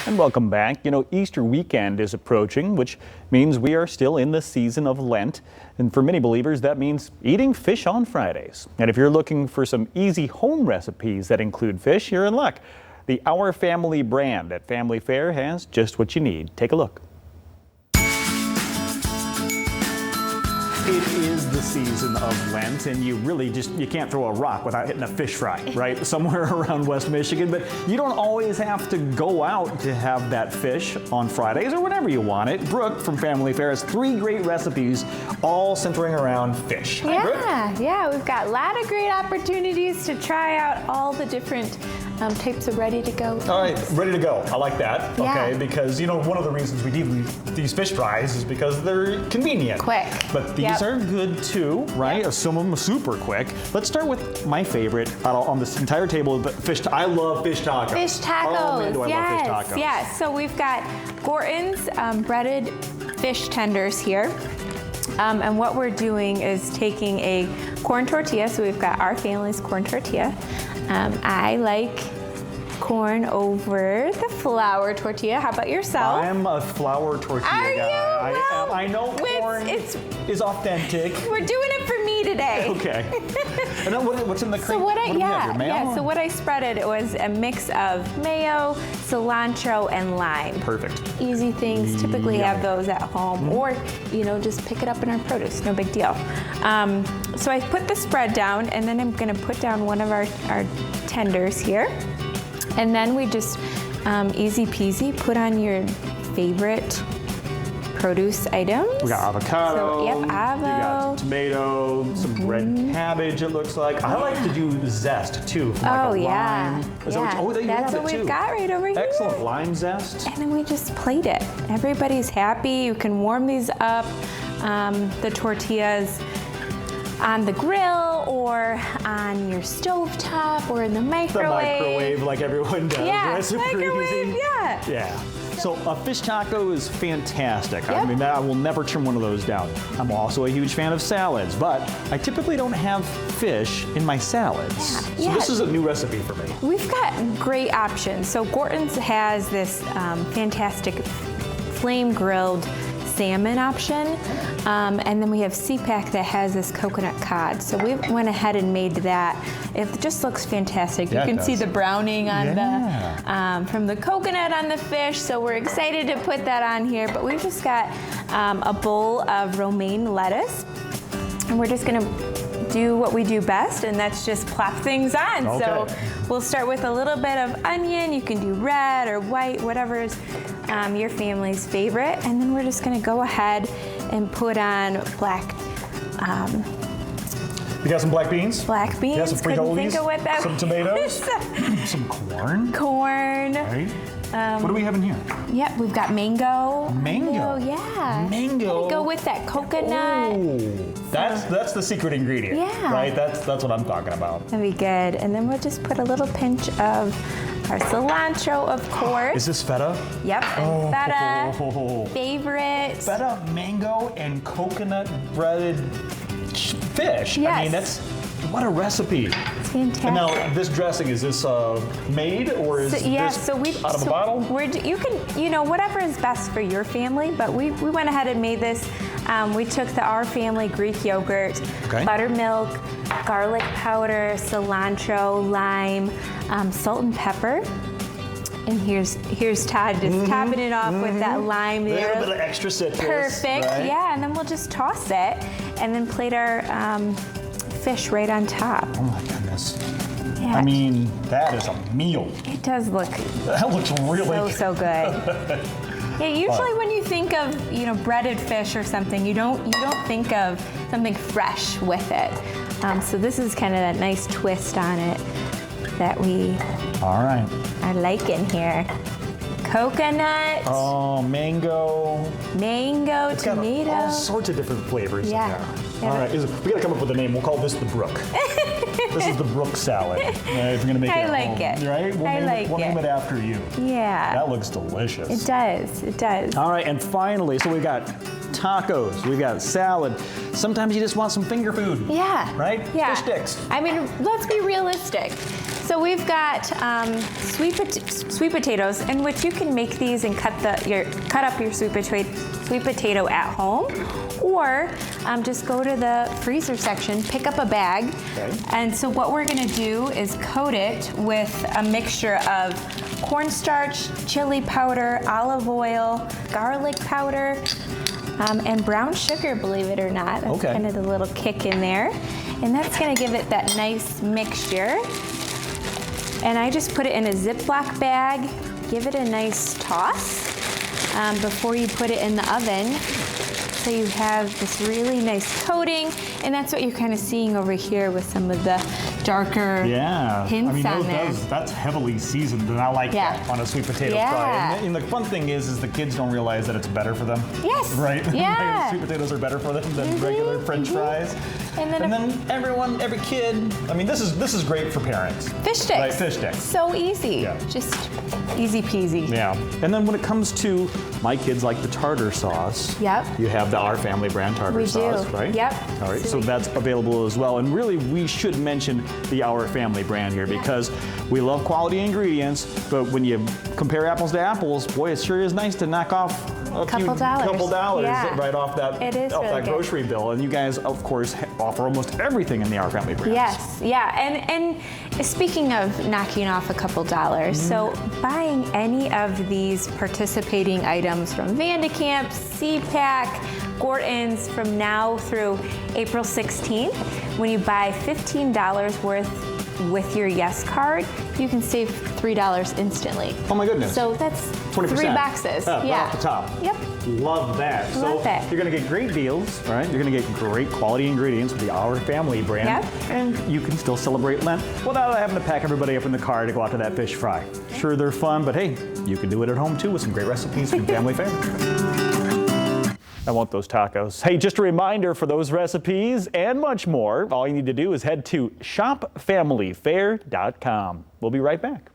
And welcome back. You know, Easter weekend is approaching, which means we are still in the season of Lent. And for many believers, that means eating fish on Fridays. And if you're looking for some easy home recipes that include fish, you're in luck. The Our Family brand at Family Fare has just what you need. Take a look. It is the season of Lent, and you really you can't throw a rock without hitting a fish fry, right? Somewhere around West Michigan, but you don't always have to go out to have that fish on Fridays or whenever you want it. Brooke from Family Fare has 3 great recipes, all centering around fish. Hi, Brooke. Yeah, we've got a lot of great opportunities to try out all the different types of ready to go. All right, ready to go. I like that. Yeah. Okay, because you know one of the reasons we do these fish fries is because they're convenient. Quick. But these are good too, right? Yep. Some of them are super quick. Let's start with my favorite on this entire table. I love fish tacos. Fish tacos. Oh man, do I love fish tacos. Yes. So we've got Gorton's breaded fish tenders here. And what we're doing is taking a corn tortilla. So we've got Our Family's corn tortilla. I like corn over the flour tortilla. How about yourself? I'm a flour tortilla guy. Well, I know corn is authentic. We're doing it for me today. Okay. And then what's in the cream? So what do you have here, mayo? So what I spreaded, it was a mix of mayo, cilantro, and lime. Perfect. Easy things. Typically have those at home, or just pick it up in our produce. No big deal. So I put the spread down, and then I'm going to put down one of our tenders here. And then we just, easy peasy, put on your favorite produce items. We got avocado. So, yep, We got tomato, some red cabbage, it looks like. I like to do zest too, from like a lime. Yeah. That's what we've got right over here. Excellent, lime zest. And then we just plate it. Everybody's happy. You can warm these up. The tortillas on the grill or on your stovetop or in the microwave. The microwave like everyone does. Yeah, right? microwave, yeah. Yeah. So a fish taco is fantastic. Yep. I mean, I will never turn one of those down. I'm also a huge fan of salads, but I typically don't have fish in my salads. So this is a new recipe for me. We've got great options. So Gorton's has this fantastic flame grilled salmon option, and then we have CPAC that has this coconut cod. So we went ahead and made that. It just looks fantastic. Yeah, you can see the browning on the from the coconut on the fish. So we're excited to put that on here. But we've just got a bowl of romaine lettuce, and we're just gonna do what we do best, and that's just plop things on. Okay. So we'll start with a little bit of onion. You can do red or white, whatever is your family's favorite. And then we're just gonna go ahead and put on black. You got some black beans? Black beans. You got some frijoles, think of what that some tomatoes, some corn. Corn. Right. What do we have in here? Yep, we've got mango. Mango. Yeah. Mango. Go with that coconut. Oh, that's the secret ingredient. Yeah. Right. That's what I'm talking about. That'd be good. And then we'll just put a little pinch of our cilantro, of course. Is this feta? Yep. And feta. Favorite. Feta, mango, and coconut breaded fish. Yes. I mean, what a recipe. It's fantastic. And now, this dressing, is this made or is this out of a bottle? You can, whatever is best for your family, but we went ahead and made this. We took the Our Family Greek yogurt, buttermilk, garlic powder, cilantro, lime, salt and pepper. And here's Todd just topping it off with that lime there. A little bit of extra citrus. Perfect, right? yeah. And then we'll just toss it and then plate our fish right on top. Oh my goodness. Yeah. I mean, that is a meal. It does look. That looks really so good. Yeah, usually when you think of breaded fish or something, you don't think of something fresh with it. So this is kind of that nice twist on it that we are liking here. Coconut. Oh, mango. It's tomato. Got all sorts of different flavors in there. Yeah. All right, we got to come up with a name. We'll call this the Brook. This is the Brook salad. If we're gonna make it at like home, it. Right? We'll name it after you. Yeah. That looks delicious. It does. It does. All right, and finally, so we've got tacos, we've got salad. Sometimes you just want some finger food. Yeah. Right? Yeah. Fish sticks. I mean, let's be realistic. So we've got sweet potatoes, in which you can make these and cut up your sweet potato at home, or just go to the freezer section, pick up a bag. Okay. And so what we're gonna do is coat it with a mixture of cornstarch, chili powder, olive oil, garlic powder, and brown sugar, believe it or not. That's Okay. kind of the little kick in there. And that's gonna give it that nice mixture. And I just put it in a Ziploc bag, give it a nice toss before you put it in the oven. So you have this really nice coating, and that's what you're kind of seeing over here with some of the darker hints on there. That's heavily seasoned, and I like that on a sweet potato fry. And the fun thing is the kids don't realize that it's better for them. Yes. Right? Yeah. Sweet potatoes are better for them than regular French fries. And then every kid, I mean, this is great for parents. Fish sticks. Right, fish sticks. So easy. Yeah. Just easy peasy. Yeah. And then when it comes to my kids like the tartar sauce. Yep. You have the Our Family brand tartar sauce, right? Yep. All right. So that's available as well. And really, we should mention the Our Family brand here because we love quality ingredients, but when you compare apples to apples, boy, it sure is nice to knock off a couple dollars right off that grocery bill. And you guys, of course, offer almost everything in the Our Family brand. Yes, yeah, and speaking of knocking off a couple dollars, so buying any of these participating items from Vandekamp, CPAC, Gorton's from now through April 16th, when you buy $15 worth with your Yes card, you can save $3 instantly. Oh my goodness. So that's 20%. 3 boxes. Right off the top. Yep. Love that. Love that. You're going to get great deals, right? You're going to get great quality ingredients with the Our Family brand. Yep. And you can still celebrate Lent without having to pack everybody up in the car to go out to that fish fry. Sure, they're fun, but hey, you can do it at home too with some great recipes from Family Fare. I want those tacos. Hey, just a reminder for those recipes and much more, all you need to do is head to shopfamilyfare.com. We'll be right back.